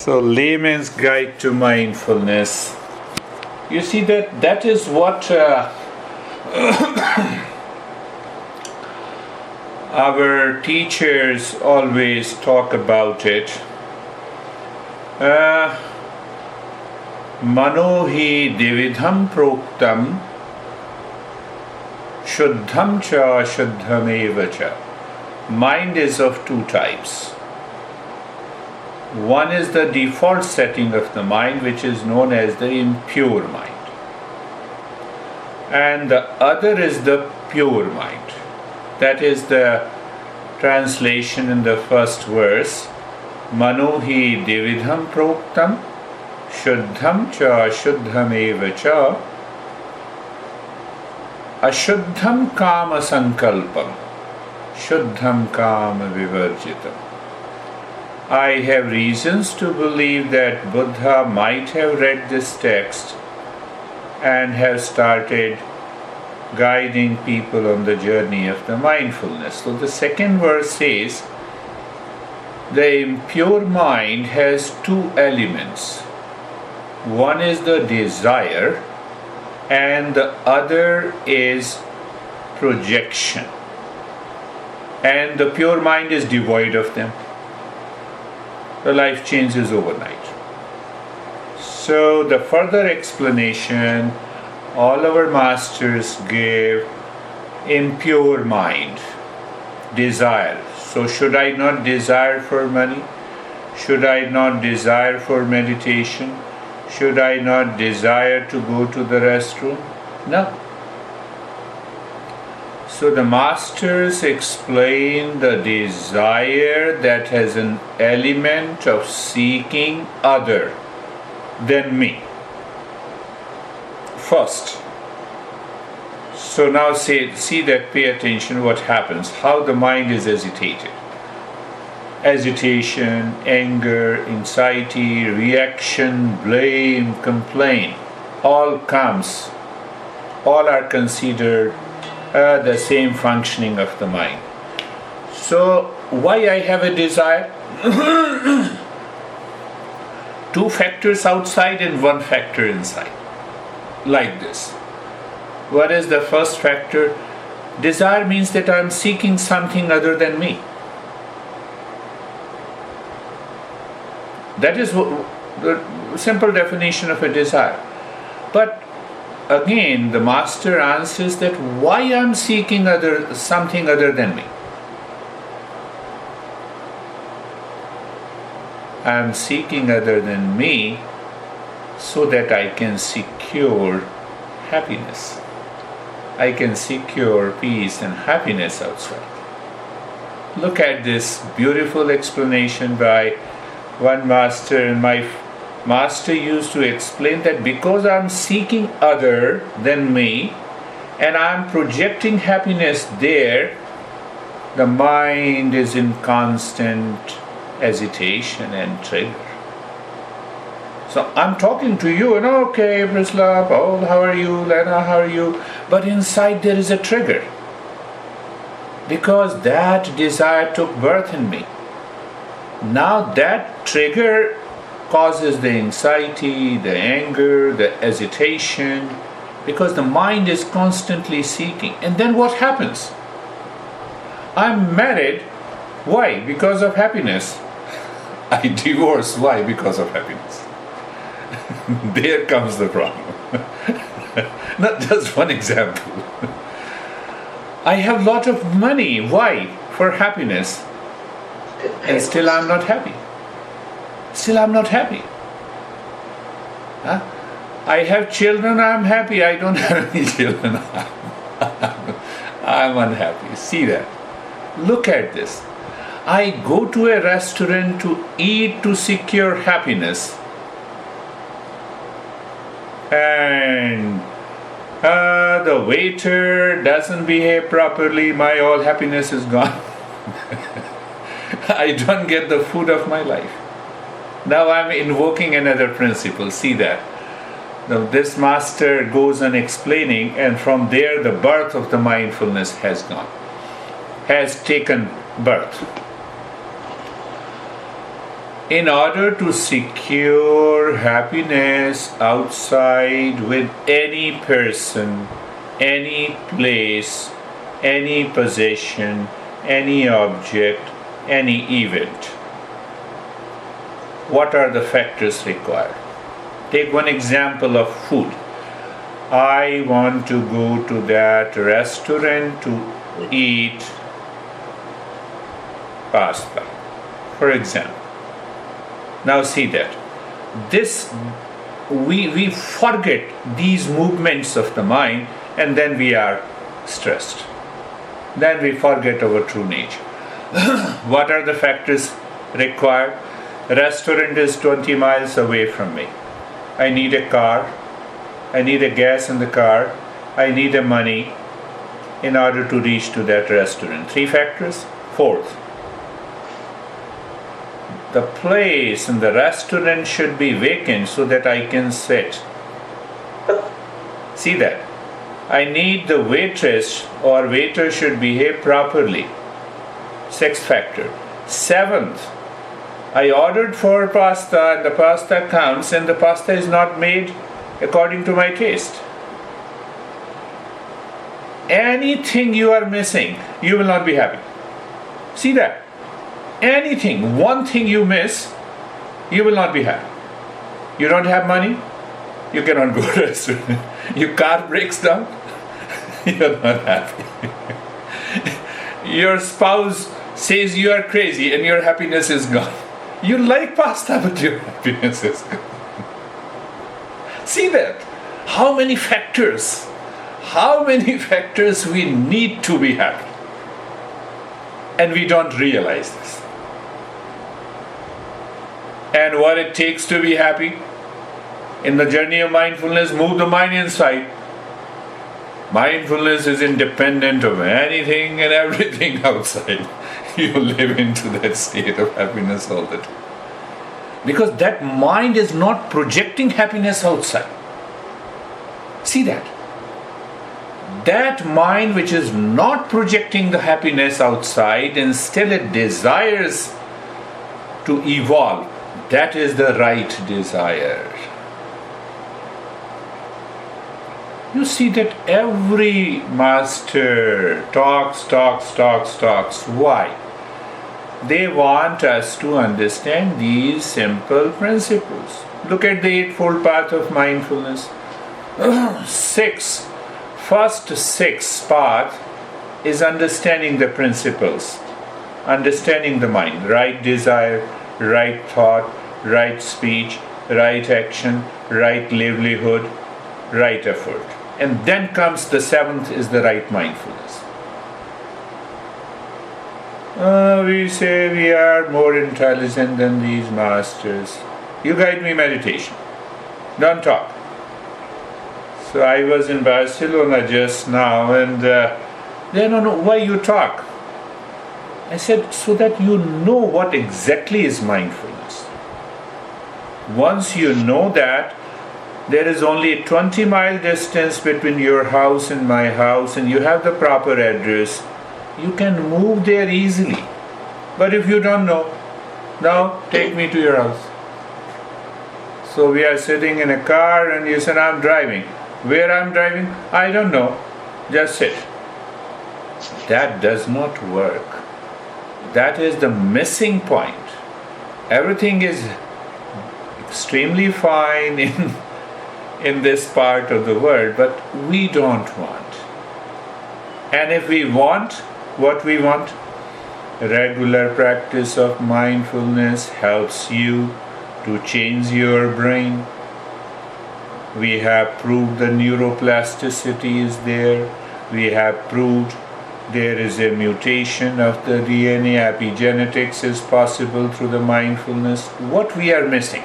So, layman's guide to mindfulness. You see that is what our teachers always talk about it. Mano hi dividham proktam shuddham cha shuddham eva cha. Mind is of two types. One is the default setting of the mind, which is known as the impure mind. And the other is the pure mind. That is the translation in the first verse. Mano hi dividham proktam shuddham cha shuddham eva cha ashuddham kama sankalpam shuddham kama vivarjitam. I have reasons to believe that Buddha might have read this text and have started guiding people on the journey of the mindfulness. So the second verse says, the impure mind has two elements. One is the desire and the other is projection. And the pure mind is devoid of them. The life changes overnight. So the further explanation all our masters gave: impure mind, desire. So should I not desire for money? Should I not desire for meditation? Should I not desire to go to the restroom? No. So the masters explain the desire that has an element of seeking other than me. First. So now see that, pay attention what happens, how the mind is agitated. Agitation, anger, anxiety, reaction, blame, complaint, all are considered the same functioning of the mind. So why I have a desire? Two factors outside and one factor inside. Like this. What is the first factor? Desire means that I am seeking something other than me. That is the simple definition of a desire. But again, the master answers that why I am seeking something other than me. I am seeking other than me so that I can secure happiness. I can secure peace and happiness outside. Look at this beautiful explanation by one master, and my master used to explain that because I am seeking other than me and I am projecting happiness there, the mind is in constant agitation and trigger. So I'm talking to you and okay, Prisla, Paul, how are you? Lena, how are you? But inside there is a trigger. Because that desire took birth in me. Now that trigger causes the anxiety, the anger, the agitation, because the mind is constantly seeking. And then what happens? I'm married. Why? Because of happiness. I divorce. Why? Because of happiness. There comes the problem. Not just one example. I have a lot of money. Why? For happiness. And still I'm not happy. Still I'm not happy. Huh? I have children, I'm happy. I don't have any children. I'm unhappy. See that? Look at this. I go to a restaurant to eat to secure happiness. And the waiter doesn't behave properly, my all happiness is gone. I don't get the food of my life. Now I'm invoking another principle. See that? Now this master goes on explaining, and from there the birth of the mindfulness has taken birth. in order to secure happiness outside with any person, any place, any possession, any object, any event. What are the factors required? Take one example of food. I want to go to that restaurant to eat pasta, for example. Now see that. We forget these movements of the mind, and then we are stressed. Then we forget our true nature. What are the factors required? Restaurant is 20 miles away from me. I need a car. I need a gas in the car. I need a money in order to reach to that restaurant. 3 factors. Fourth, the place in the restaurant should be vacant so that I can sit. See that? I need the waitress or waiter should behave properly. 6th factor. 7th, I ordered for pasta and the pasta comes and the pasta is not made according to my taste. Anything you are missing, you will not be happy. See that? Anything, one thing you miss, you will not be happy. You don't have money, you cannot go to a restaurant. Your car breaks down, you're not happy. Your spouse says you are crazy and your happiness is gone. You like pasta, but your happiness is gone. See that? How many factors we need to be happy. And we don't realize this. And what it takes to be happy? In the journey of mindfulness, move the mind inside. Mindfulness is independent of anything and everything outside. You live into that state of happiness all the time. Because that mind is not projecting happiness outside. See that? That mind which is not projecting the happiness outside and still it desires to evolve, that is the right desire. You see that every master talks. Why? They want us to understand these simple principles. Look at the Eightfold Path of Mindfulness. First six path is understanding the principles, understanding the mind, right desire, right thought, right speech, right action, right livelihood, right effort. And then comes the 7th is the right mindfulness. We say we are more intelligent than these masters. You guide me meditation. Don't talk. So I was in Barcelona just now and they don't know why you talk. I said, so that you know what exactly is mindfulness. Once you know that, there is only a 20-mile distance between your house and my house and you have the proper address, you can move there easily. But if you don't know, now take me to your house. So we are sitting in a car and you said, I'm driving. Where I'm driving? I don't know. Just sit. That does not work. That is the missing point. Everything is extremely fine in this part of the world, but we don't want. And if we want what we want, regular practice of mindfulness helps you to change your brain. We have proved the neuroplasticity is there. We have proved there is a mutation of the DNA. Epigenetics is possible through the mindfulness. What we are missing?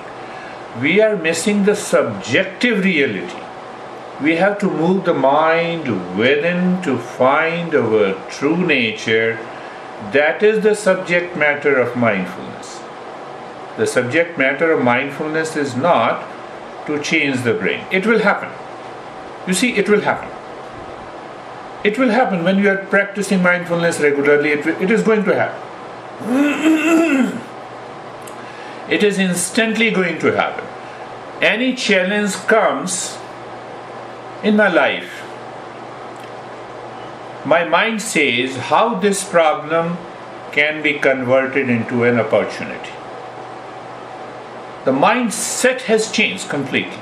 We are missing the subjective reality. We have to move the mind within to find our true nature. That is the subject matter of mindfulness. The subject matter of mindfulness is not to change the brain. It will happen. You see, it will happen. It will happen when you are practicing mindfulness regularly. It is going to happen. It is instantly going to happen. Any challenge comes in my life, my mind says how this problem can be converted into an opportunity. The mindset has changed completely.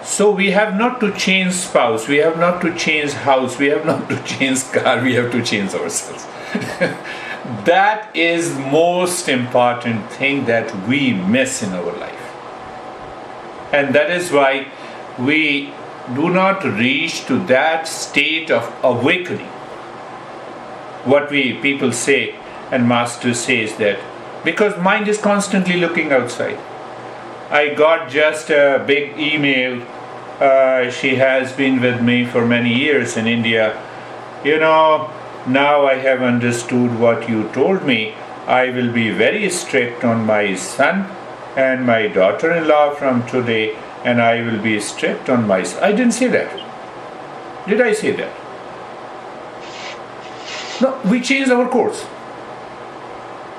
So we have not to change spouse, we have not to change house, we have not to change car, we have to change ourselves. That is most important thing that we miss in our life. And that is why we do not reach to that state of awakening. What we people say and Master says that because mind is constantly looking outside. I got just a big email. She has been with me for many years in India. Now I have understood what you told me. I will be very strict on my son and my daughter-in-law from today, and I will be strict on my son. I didn't say that. Did I say that? No, we changed our course.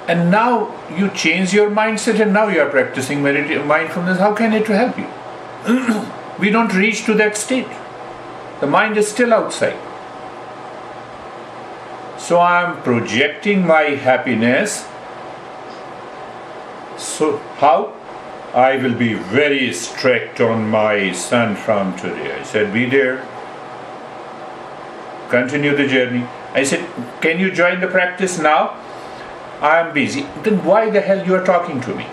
And now you change your mindset and now you are practicing mindfulness. How can it help you? We don't reach to that state. The mind is still outside. So I am projecting my happiness. So how? I will be very strict on my son from today. I said, be there. Continue the journey. I said, can you join the practice now? I am busy. Then why the hell you are talking to me?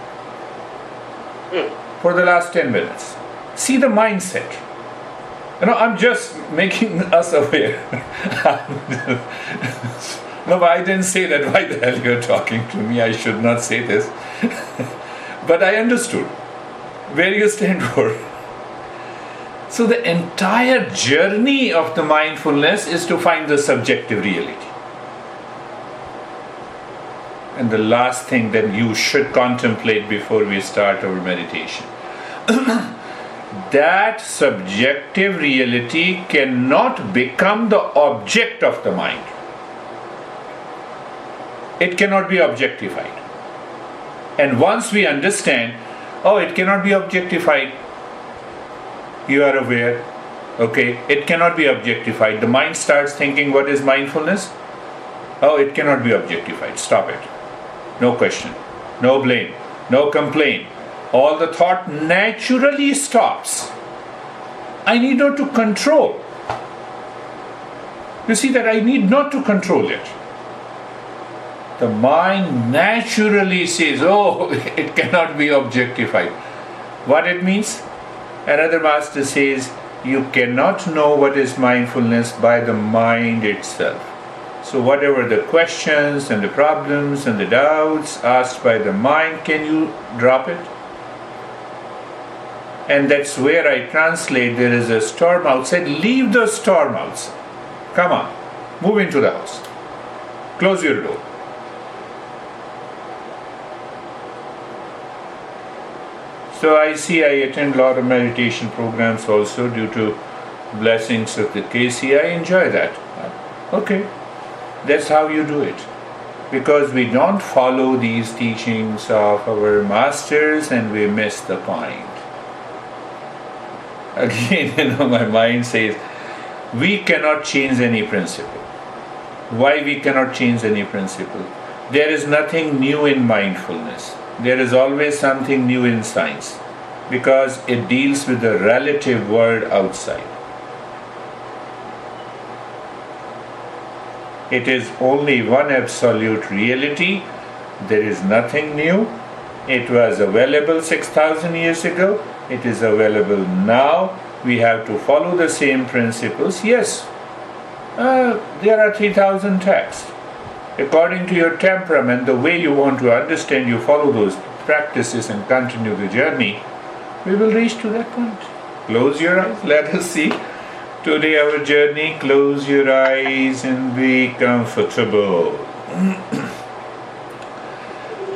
For the last 10 minutes. See the mindset. I'm just making us aware. No, but I didn't say that. Why the hell you are talking to me? I should not say this. But I understood where you stand for. So the entire journey of the mindfulness is to find the subjective reality. And the last thing that you should contemplate before we start our meditation. That subjective reality cannot become the object of the mind. It cannot be objectified. And once we understand, it cannot be objectified, you are aware, it cannot be objectified. The mind starts thinking, what is mindfulness? It cannot be objectified. Stop it. No question, no blame, no complaint. All the thought naturally stops. I need not to control. You see that I need not to control it. The mind naturally says, it cannot be objectified. What it means? Another master says, you cannot know what is mindfulness by the mind itself. So whatever the questions and the problems and the doubts asked by the mind, can you drop it? And that's where I translate, there is a storm outside. Leave the storm outside. Come on, move into the house. Close your door. So I attend a lot of meditation programs also due to blessings of the KC. I enjoy that. Okay, that's how you do it. Because we don't follow these teachings of our masters and we miss the point. Again, my mind says, we cannot change any principle. Why we cannot change any principle? There is nothing new in mindfulness. There is always something new in science because it deals with the relative world outside. It is only one absolute reality. There is nothing new. It was available 6,000 years ago. It is available now. We have to follow the same principles. Yes, there are 3,000 texts. According to your temperament, the way you want to understand, you follow those practices and continue the journey. We will reach to that point. Close your eyes. Let us see. Today our journey. Close your eyes and be comfortable.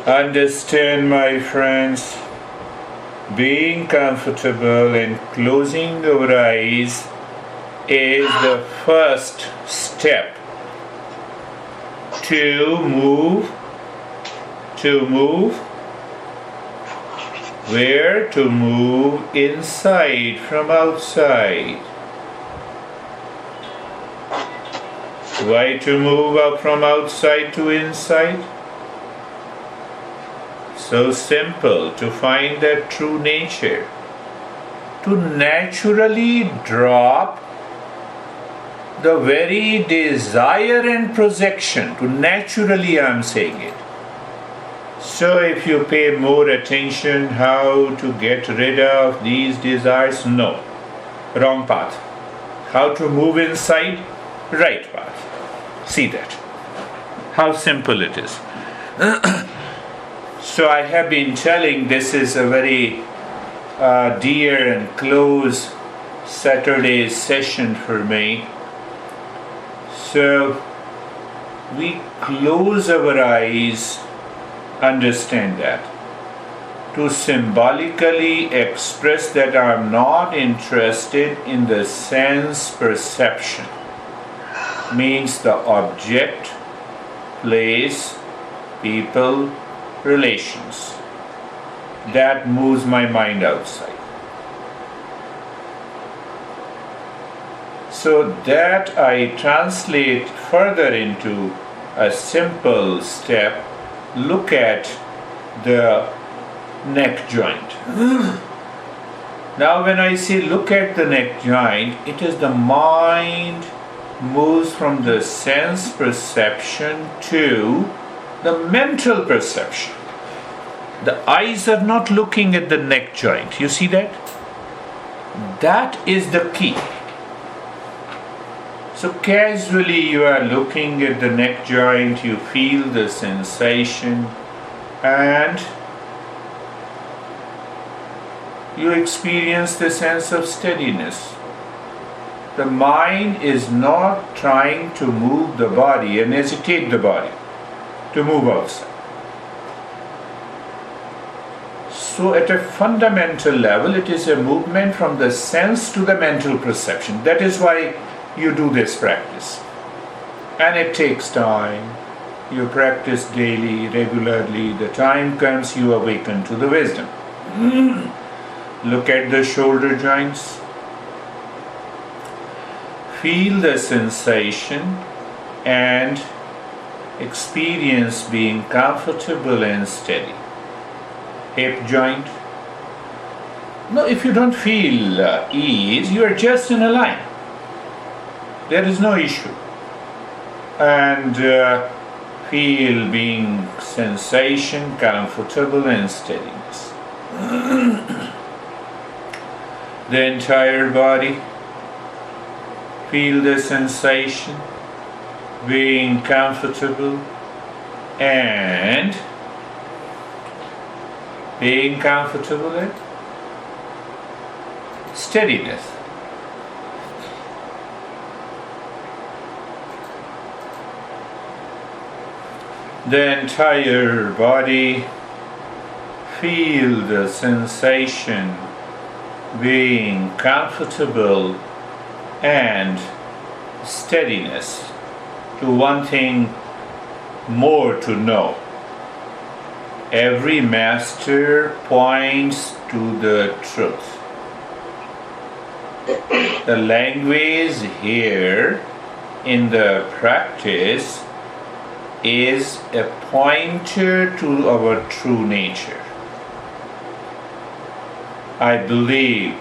Understand, my friends, being comfortable and closing our eyes is the first step to move To move. Where? To move inside from outside. Why to move up from outside to inside? So simple, to find that true nature. To naturally drop the very desire and projection. To naturally, I am saying it. So if you pay more attention how to get rid of these desires, no, wrong path. How to move inside, right path. See that. How simple it is. So I have been telling this is a very dear and close Saturday session for me. So we close our eyes, understand that, to symbolically express that I am not interested in the sense perception. Means the object, place, people, relations. That moves my mind outside. So that I translate further into a simple step. Look at the neck joint. Now when I say look at the neck joint, it is the mind moves from the sense perception to the mental perception. The eyes are not looking at the neck joint. You see that? That is the key. So casually you are looking at the neck joint, you feel the sensation and you experience the sense of steadiness. The mind is not trying to move the body and agitate the body to move outside. So at a fundamental level, it is a movement from the sense to the mental perception. That is why you do this practice. And it takes time. You practice daily, regularly. The time comes, you awaken to the wisdom. Look at the shoulder joints. Feel the sensation and experience being comfortable and steady. Hip joint. No, if you don't feel ease, you are just in a line. There is no issue. And feel being sensation, comfortable and steadiness. The entire body. Feel the sensation, being comfortable and being comfortable and steadiness. The entire body, feel the sensation, being comfortable and steadiness. To one thing more to know. Every master points to the truth. The language here in the practice is a pointer to our true nature. I believe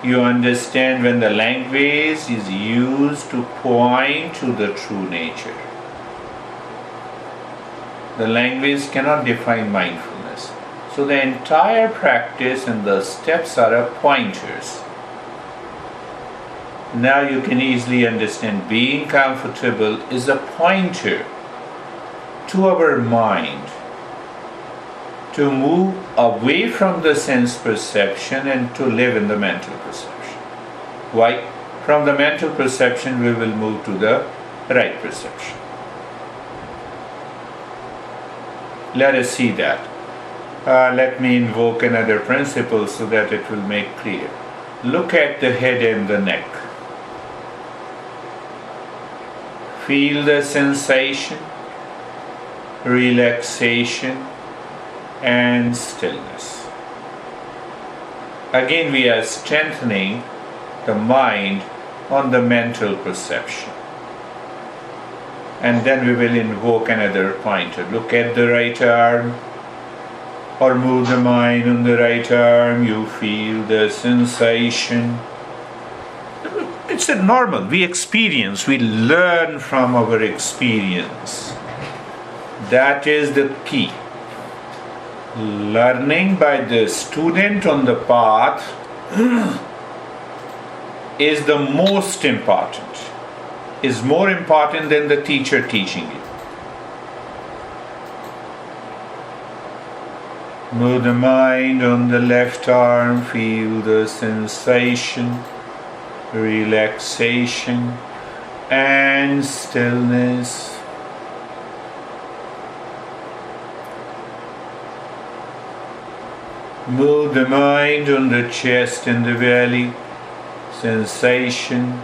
you understand when the language is used to point to the true nature. The language cannot define mindfulness. So the entire practice and the steps are pointers. Now you can easily understand being comfortable is a pointer to our mind to move away from the sense perception and to live in the mental perception. Why? From the mental perception we will move to the right perception. Let us see that. Let me invoke another principle so that it will make clear. Look at the head and the neck. Feel the sensation, relaxation, and stillness. Again, we are strengthening the mind on the mental perception. And then we will invoke another pointer. Look at the right arm, or move the mind on the right arm. You feel the sensation. It's a normal. We experience, we learn from our experience. That is the key. Learning by the student on the path is the most important, is more important than the teacher teaching you. Move the mind on the left arm, feel the sensation, relaxation and stillness. Move the mind on the chest and the belly, sensation,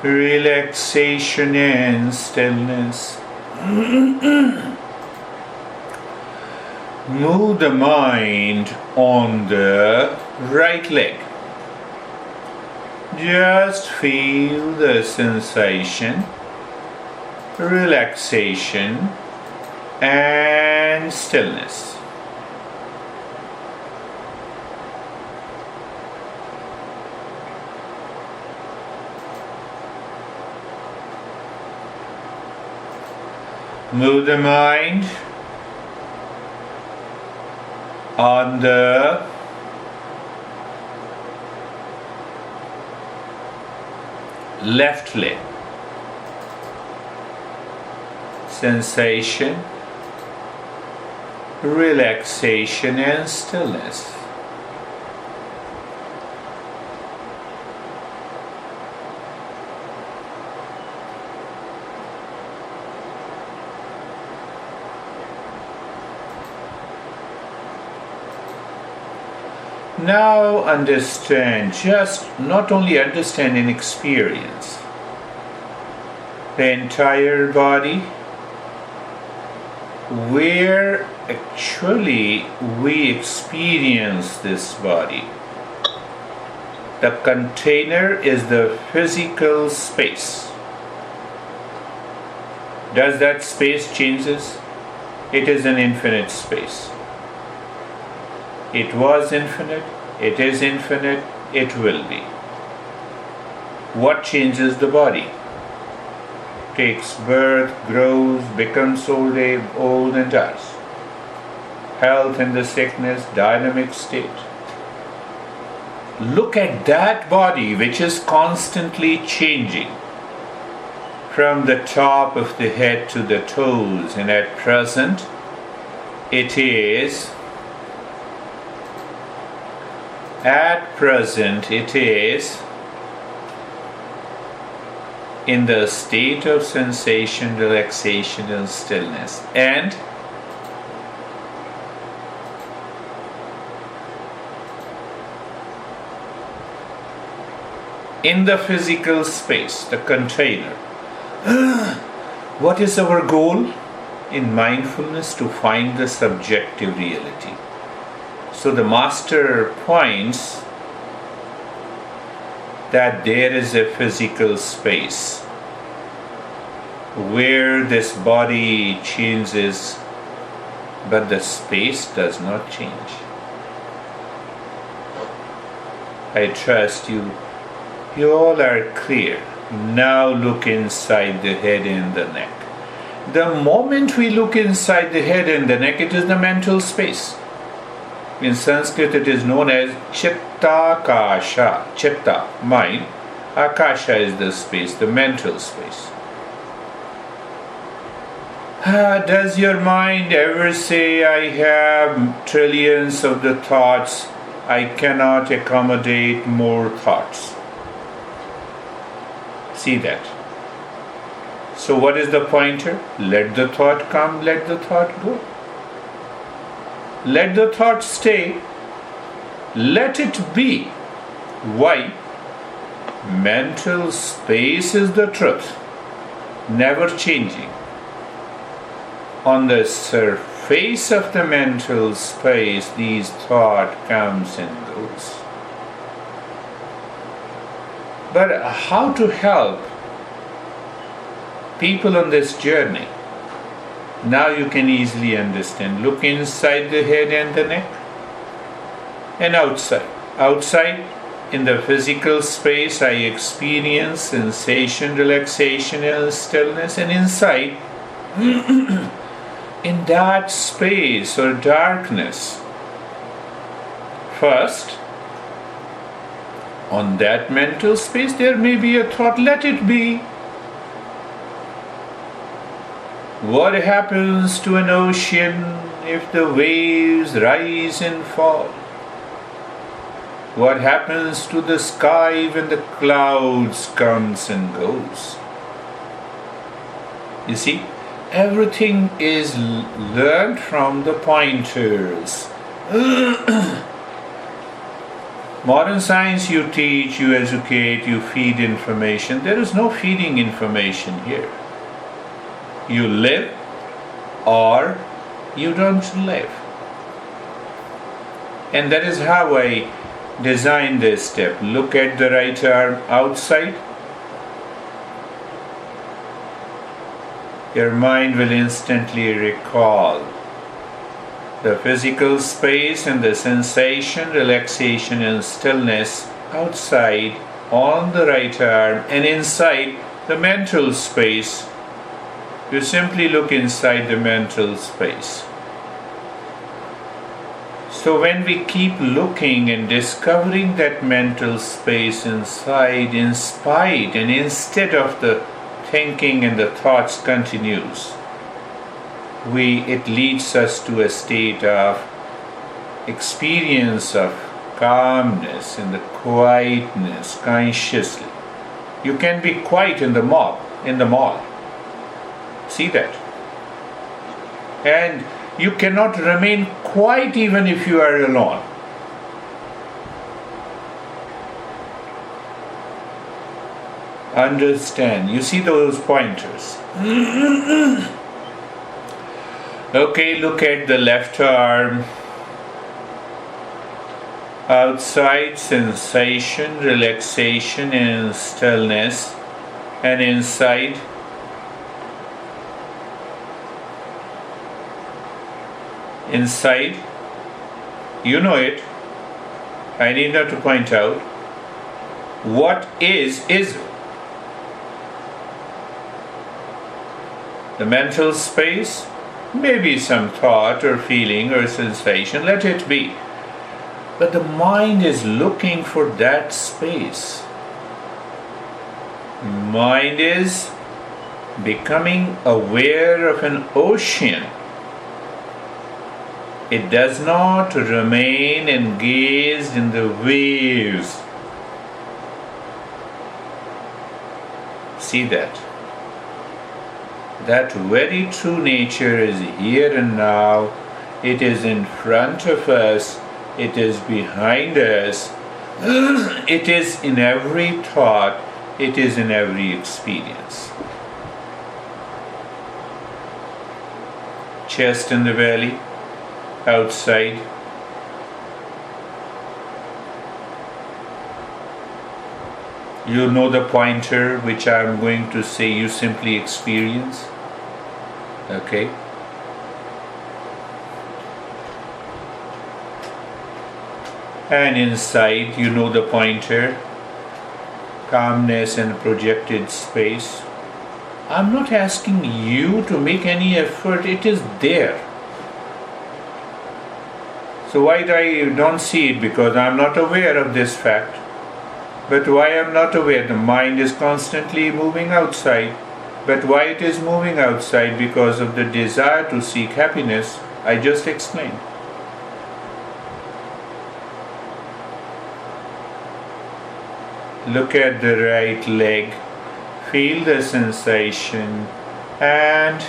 relaxation and stillness. Move the mind on the right leg. Just feel the sensation, relaxation and stillness. Move the mind on the left leg. Sensation, relaxation and stillness. Now understand, just not only understand and experience the entire body, where actually we experience this body. The container is the physical space. Does that space changes? It is an infinite space. It was infinite, it is infinite, it will be. What changes the body? Takes birth, grows, becomes old and dies. Health and the sickness, dynamic state. Look at that body which is constantly changing from the top of the head to the toes, and at present it is in the state of sensation, relaxation and stillness. And in the physical space, the container. What is our goal in mindfulness? To find the subjective reality. So the master points that there is a physical space where this body changes, but the space does not change. I trust you all are clear. Now look inside the head and the neck. The moment we look inside the head and the neck, it is the mental space. In Sanskrit, it is known as Chitta Kasha. Chitta, mind. Akasha is the space, the mental space. Does your mind ever say, I have trillions of the thoughts, I cannot accommodate more thoughts? See that. So what is the pointer? Let the thought come, let the thought go. Let the thought stay. Let it be. Why? Mental space is the truth, never changing. On the face of the mental space, these thought comes and goes. But how to help people on this journey? Now you can easily understand. Look inside the head and the neck and outside. Outside, in the physical space, I experience sensation, relaxation and stillness. And inside, in that space or darkness, first, on that mental space, there may be a thought, let it be. What happens to an ocean if the waves rise and fall? What happens to the sky when the clouds comes and goes? You see, everything is learned from the pointers. Modern science, you teach, you educate, you feed information. There is no feeding information here. You live or you don't live. And that is how I designed this step. Look at the right arm outside. Your mind will instantly recall the physical space and the sensation, relaxation and stillness outside on the right arm, and inside the mental space. You simply look inside the mental space. So when we keep looking and discovering that mental space inside, in spite and instead of the thinking and the thoughts continues, it leads us to a state of experience of calmness and the quietness consciously. You can be quiet in the mall. See that? And you cannot remain quiet even if you are alone. Understand. You see those pointers. Okay, look at the left arm. Outside, sensation, relaxation and stillness. And inside, you know it. I need not to point out. What is. The mental space, maybe some thought or feeling or sensation, let it be. But the mind is looking for that space. Mind is becoming aware of an ocean. It does not remain engaged in the waves. See that? That very true nature is here and now. It is in front of us. It is behind us. It is in every thought. It is in every experience. Chest and the belly, outside. You know the pointer which I am going to say, you simply experience. Okay? And inside, you know the pointer, calmness and projected space. I'm not asking you to make any effort, it is there. So why I don't see it? Because I'm not aware of this fact. But why I'm not aware? The mind is constantly moving outside. But why it is moving outside? Because of the desire to seek happiness, I just explained. Look at the right leg. Feel the sensation and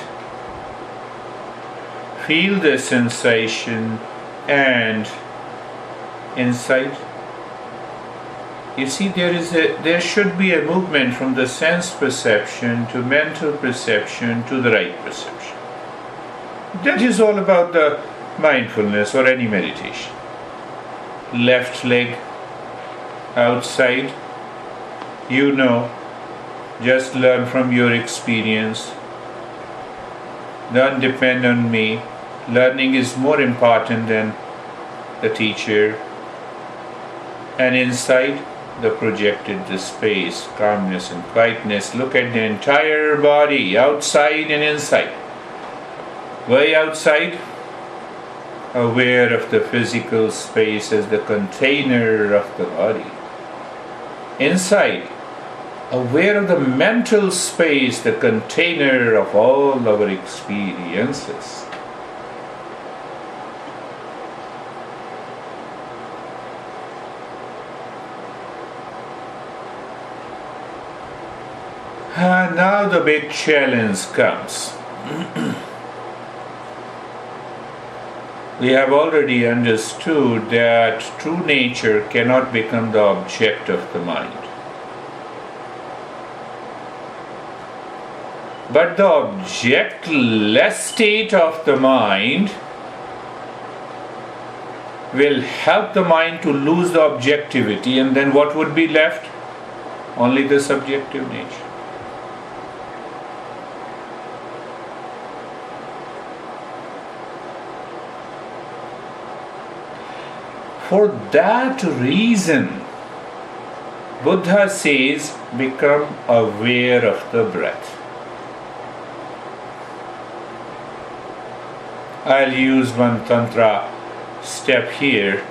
feel the sensation and inside. You see, there should be a movement from the sense perception to mental perception to the right perception. That is all about the mindfulness or any meditation. Left leg outside, just learn from your experience. Don't depend on me. Learning is more important than the teacher. And inside, the projected the space, calmness and quietness. Look at the entire body, outside and inside. Way outside, aware of the physical space as the container of the body. Inside, aware of the mental space, the container of all our experiences. And now the big challenge comes. We have already understood that true nature cannot become the object of the mind. But the objectless state of the mind will help the mind to lose the objectivity, and then what would be left? Only the subjective nature. For that reason, Buddha says, become aware of the breath. I'll use one Tantra step here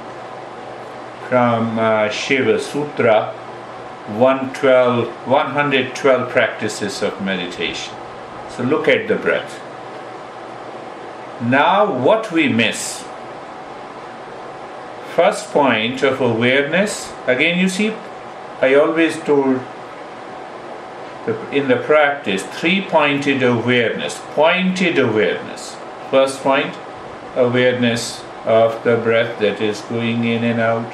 from Shiva Sutra, 112 practices of meditation. So look at the breath. Now what we miss? First point of awareness, again you see, I always told in the practice, three-pointed awareness, pointed awareness. First point, awareness of the breath that is going in and out.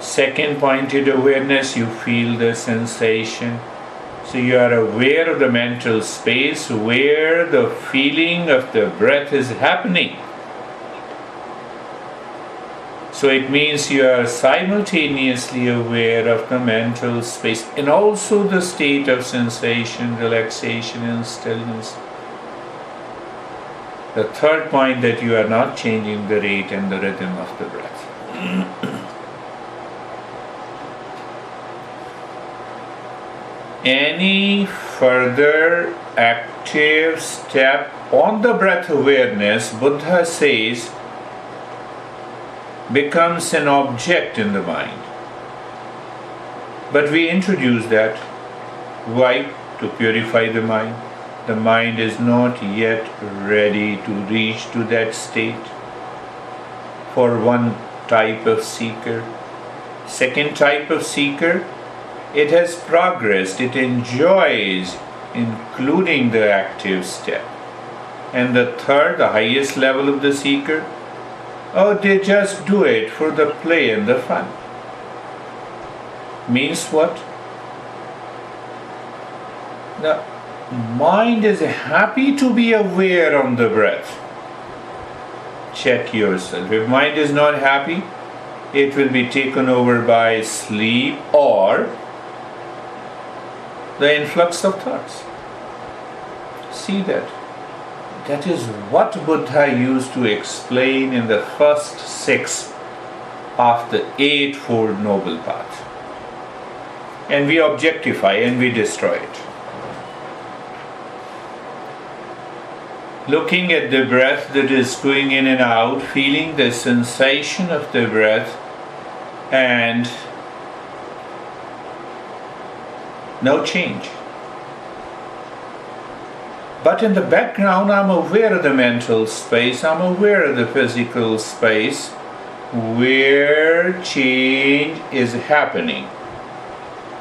Second, pointed awareness, you feel the sensation. So you are aware of the mental space where the feeling of the breath is happening. So it means you are simultaneously aware of the mental space and also the state of sensation, relaxation and stillness. The third point, that you are not changing the rate and the rhythm of the breath. Any further active step on the breath awareness, Buddha says, becomes an object in the mind. But we introduce that. Why? To purify the mind. The mind is not yet ready to reach to that state. For one type of seeker. Second type of seeker, it has progressed, it enjoys including the active step. And the third, the highest level of the seeker, they just do it for the play and the fun. Means what? The mind is happy to be aware on the breath. Check yourself. If mind is not happy, it will be taken over by sleep or the influx of thoughts. See that? That is what Buddha used to explain in the first 6 of the Eightfold Noble Path. And we objectify and we destroy it. Looking at the breath that is going in and out, feeling the sensation of the breath, and no change. But in the background, I'm aware of the mental space, I'm aware of the physical space where change is happening.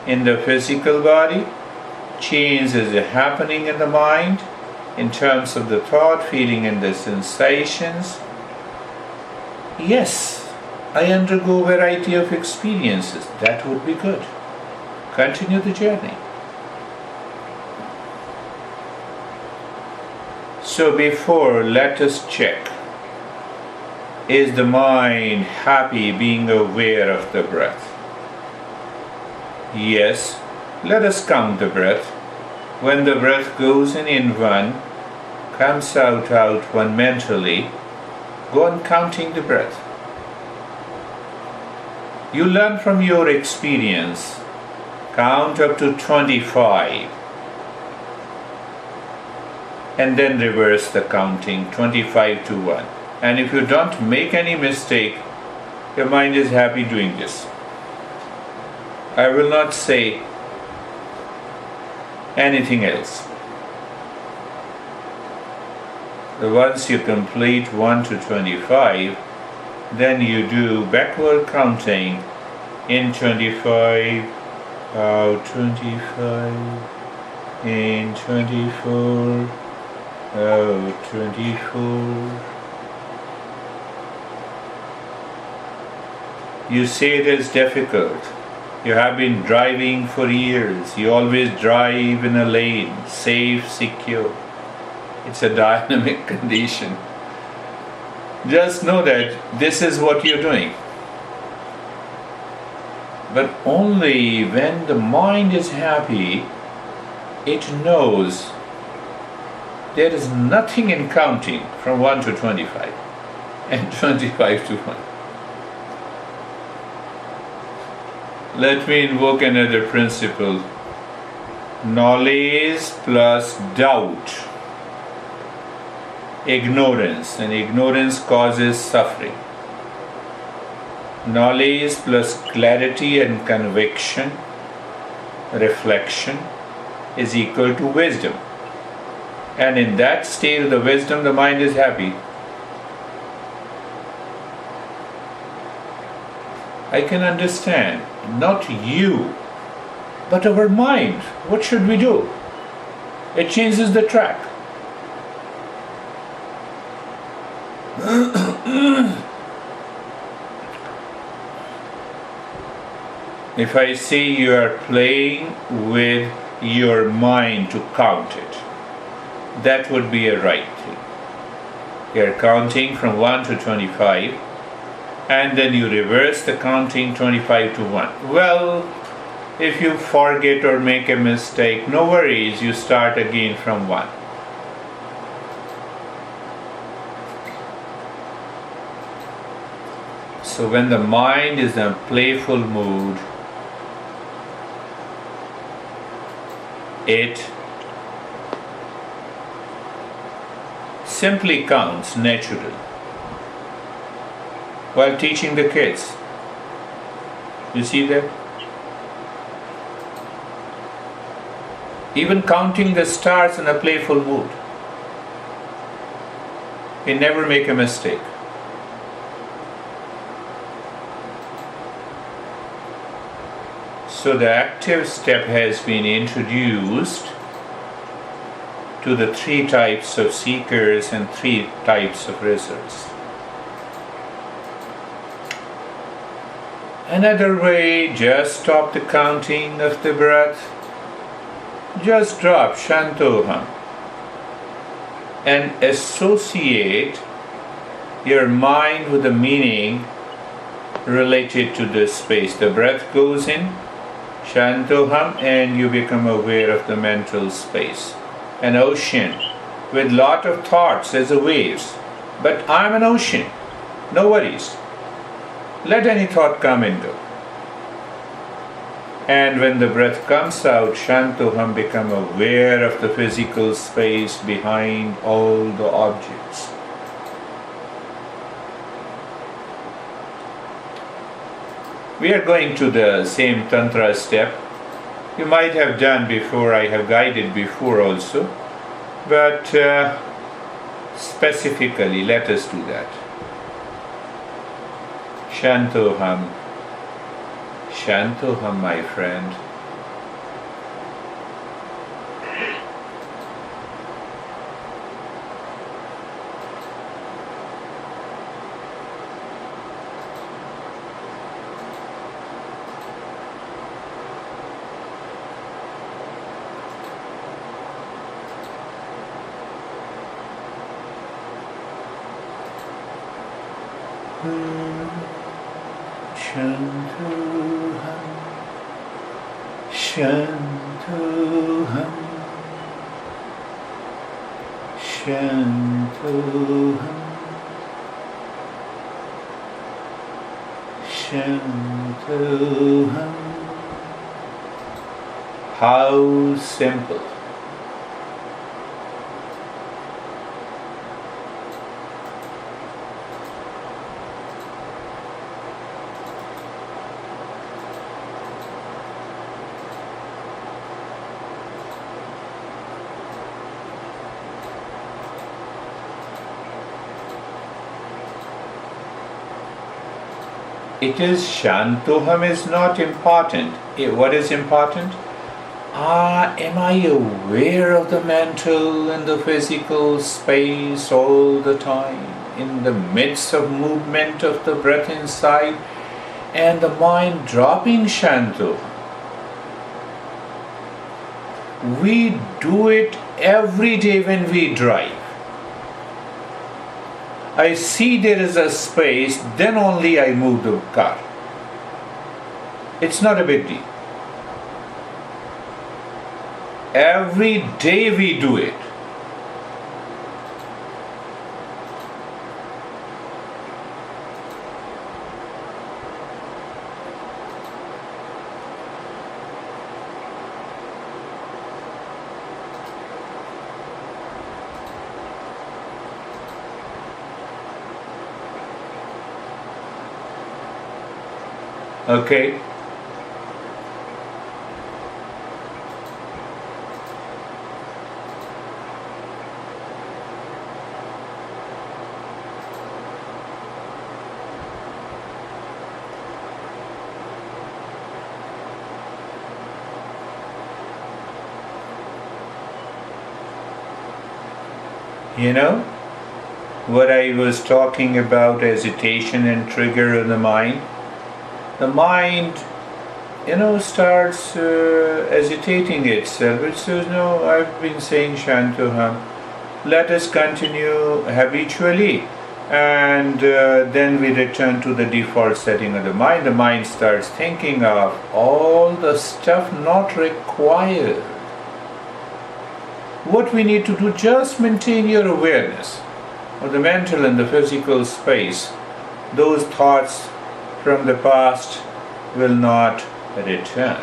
In the physical body, change is happening in the mind in terms of the thought, feeling, and the sensations. Yes, I undergo a variety of experiences. That would be good. Continue the journey. So before, let us check. Is the mind happy being aware of the breath? Yes. Let us count the breath. When the breath goes in one, comes out one mentally, go on counting the breath. You learn from your experience. Count up to 25. And then reverse the counting, 25 to 1. And if you don't make any mistake, your mind is happy doing this. I will not say anything else. Once you complete 1 to 25, then you do backward counting in 25, out 25, in 24, out 24. You say it is difficult. You have been driving for years. You always drive in a lane, safe, secure. It's a dynamic condition. Just know that this is what you're doing. But only when the mind is happy, it knows there is nothing in counting from 1 to 25 and 25 to 1. Let me invoke another principle. Knowledge plus doubt. Ignorance, and ignorance causes suffering. Knowledge plus clarity and conviction, reflection, is equal to wisdom. And in that state of the wisdom, the mind is happy. I can understand, not you, but our mind. What should we do? It changes the track. If I say you are playing with your mind to count it, that would be a right thing. You are counting from 1 to 25, and then you reverse the counting 25 to 1. Well, if you forget or make a mistake, no worries, you start again from 1. So when the mind is in a playful mood, it simply counts naturally. While teaching the kids, you see that? Even counting the stars in a playful mood, we never make a mistake. So the active step has been introduced to the 3 types of seekers and 3 types of results. Another way, just stop the counting of the breath. Just drop Shantoham and associate your mind with the meaning related to this space. The breath goes in, Shantoham, and you become aware of the mental space. An ocean with lot of thoughts as a waves. But I'm an ocean. No worries. Let any thought come and go. And when the breath comes out, Shantoham, become aware of the physical space behind all the objects. We are going to the same Tantra step. You might have done before, I have guided before also. But specifically, let us do that. Shantoham. Shantoham, my friend. Shantoham, Shantoham, Shantoham, Shantoham. How simple. It is Shantoham is not important. What is important? Am I aware of the mental and the physical space all the time, in the midst of movement of the breath inside and the mind dropping Shantoham? We do it every day when we drive. I see there is a space, then only I move the car. It's not a big deal. Every day we do it. Okay? You know, what I was talking about, hesitation and trigger in the mind, starts agitating itself. It says, no, I've been saying Shantoham. Let us continue habitually. And then we return to the default setting of the mind. The mind starts thinking of all the stuff not required. What we need to do, just maintain your awareness of the mental and the physical space. Those thoughts from the past will not return.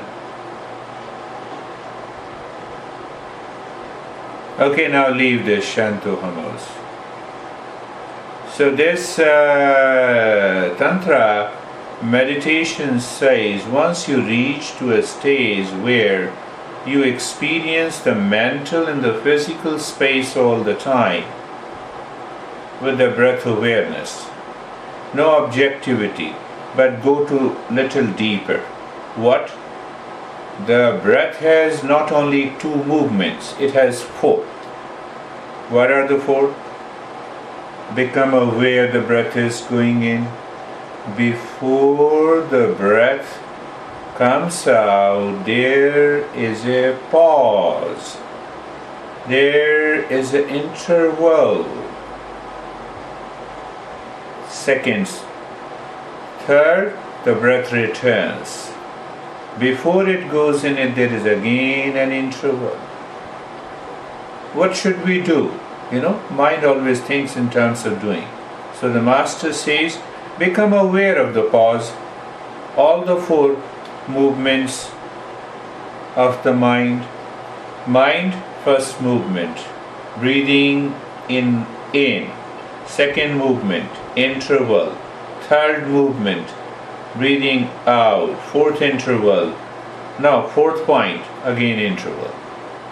Okay, now leave this Shantohamos. So this Tantra meditation says, once you reach to a stage where you experience the mental and the physical space all the time with the breath awareness, no objectivity, but go to little deeper. What? The breath has not only two movements, it has four. What are the four? Become aware the breath is going in. Before the breath comes out, there is a pause. There is an interval. Seconds. Third, the breath returns. Before it goes in, there is again an interval. What should we do? Mind always thinks in terms of doing. So the master says, become aware of the pause, all the four movements of the mind. Mind, first movement, breathing in. Second movement, interval. Third movement, breathing out. Fourth interval. Now fourth point, again interval.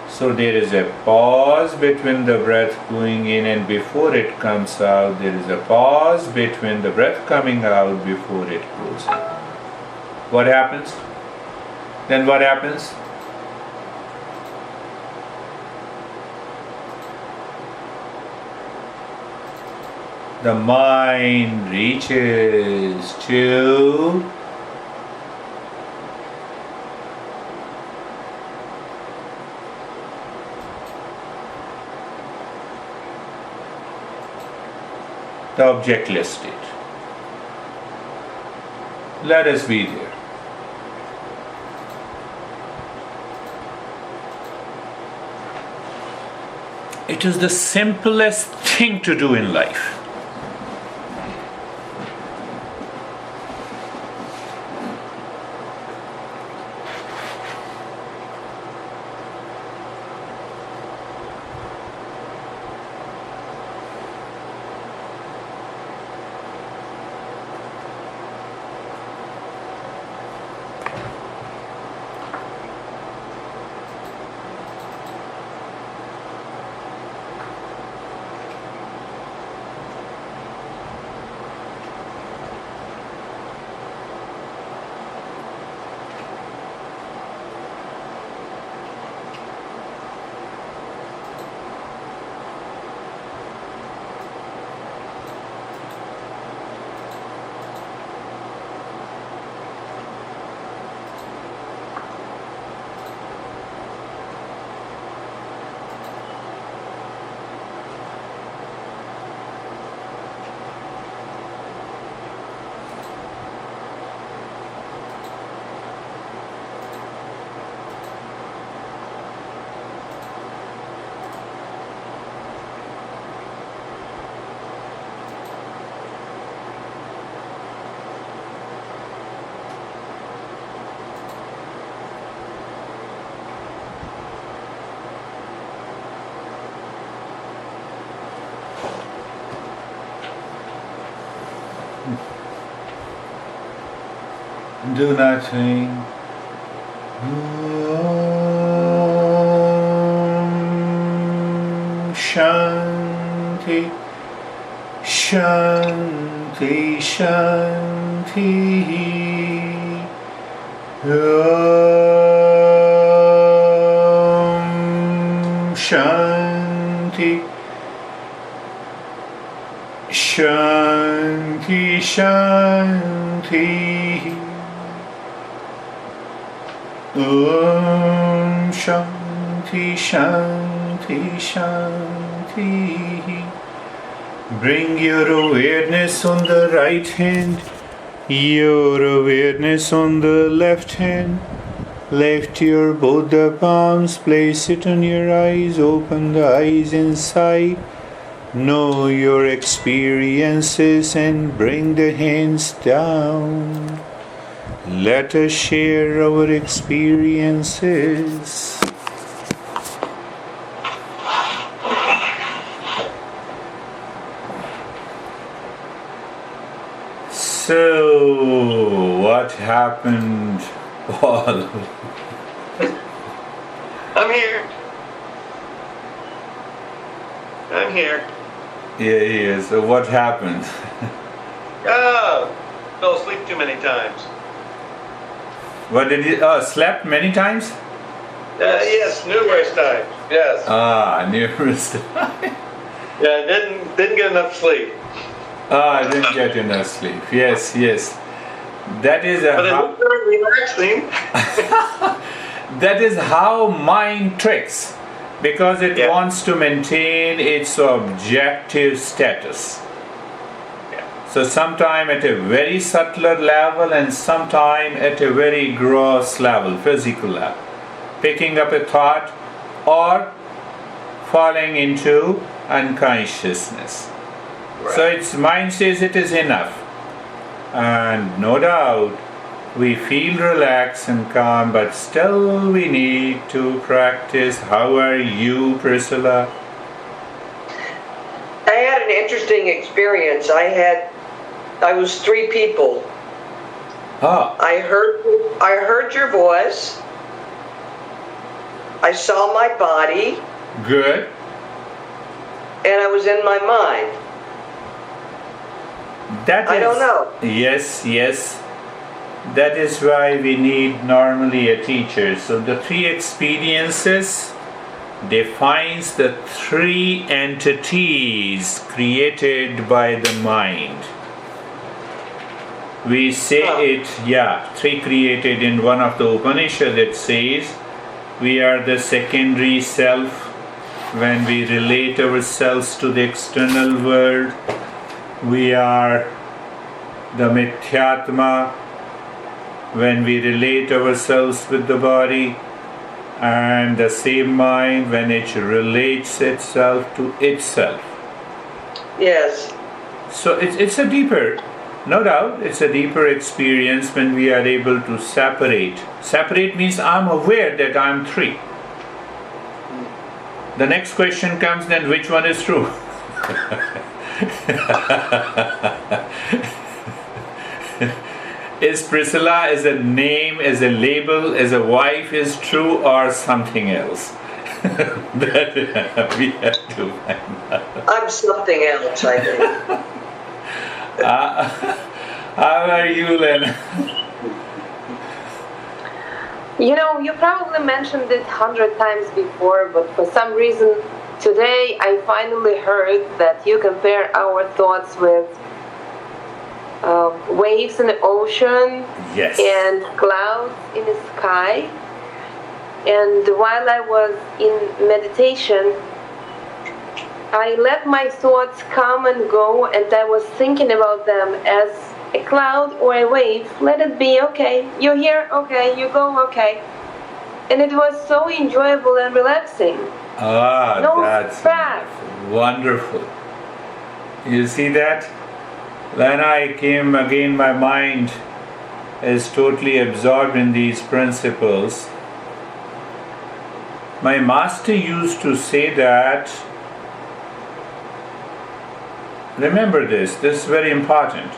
So there is a pause between the breath going in and before it comes out. There is a pause between the breath coming out before it goes in. What happens? Then what happens? The mind reaches to the objectless state. Let us be there. It is the simplest thing to do in life. Do nothing. Shanti, Shanti, Shanti. Shanti, Shanti, Shanti. Shanti, Shanti, Shanti. Bring your awareness on the right hand, your awareness on the left hand. Lift your both the palms, place it on your eyes, open the eyes inside. Know your experiences and bring the hands down. Let us share our experiences. So, what happened, Paul? I'm here. I'm here. Yeah. So, what happened? Oh, fell asleep too many times. What did you? Slept many times? Yes, numerous times. Yes. Numerous times. Yeah, didn't get enough sleep. I didn't get enough sleep. Yes. That is But it was very relaxing. that is how mind tricks, because it wants to maintain its objective status. So sometime at a very subtler level and sometime at a very gross level, physical level. Picking up a thought or falling into unconsciousness. Right. So its mind says it is enough. And no doubt we feel relaxed and calm, but still we need to practice. How are you, Priscilla? I had an interesting experience. I was three people. I heard your voice. I saw my body. Good. And I was in my mind. I don't know. Yes. That is why we need normally a teacher. So the three experiences defines the three entities created by the mind. We say three created in one of the Upanishads. It says we are the secondary self when we relate ourselves to the external world. We are the Mithyatma when we relate ourselves with the body, and the same mind when it relates itself to itself. Yes. So it's a deeper, no doubt, it's a deeper experience when we are able to separate. Separate means I'm aware that I'm three. The next question comes then, which one is true? Is Priscilla, as a name, as a label, as a wife is true, or something else? That we have to find out. I'm something else, I think. How are you, Lena? You know, you probably mentioned it 100 times before, but for some reason today I finally heard that you compare our thoughts with waves in the ocean. Yes. And clouds in the sky. And while I was in meditation, I let my thoughts come and go, and I was thinking about them as a cloud or a wave. Let it be, okay. You're here, okay. You go, okay. And it was so enjoyable and relaxing. No, that's fast. Wonderful. You see that? When I came again, my mind is totally absorbed in these principles. My master used to say that, remember this is very important,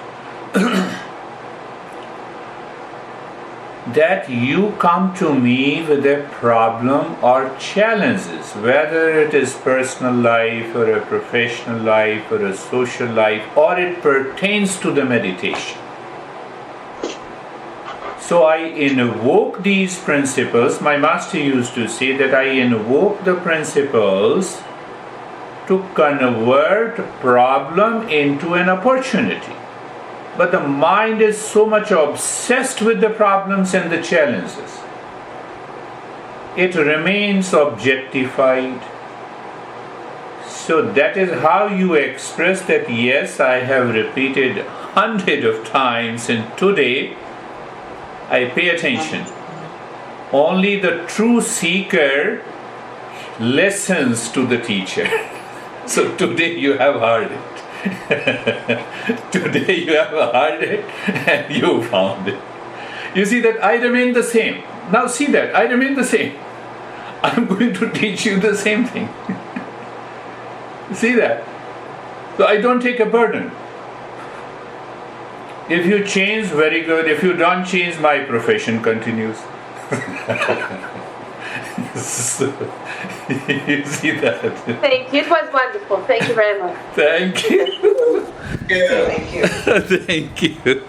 that you come to me with a problem or challenges, whether it is personal life or a professional life or a social life, or it pertains to the meditation. So I invoke these principles. My master used to say that I invoke the principles to convert problem into an opportunity. But the mind is so much obsessed with the problems and the challenges. It remains objectified. So that is how you express that, yes, I have repeated 100 of times, and today I pay attention. Only the true seeker listens to the teacher. So today you have heard it. Today you have heard it and you found it. You see that I remain the same. Now see that I remain the same. I'm going to teach you the same thing. See that? So I don't take a burden. If you change, very good. If you don't change, my profession continues. So, you see that? Thank you. It was wonderful. Thank you very much. Thank you. Thank you. Thank you.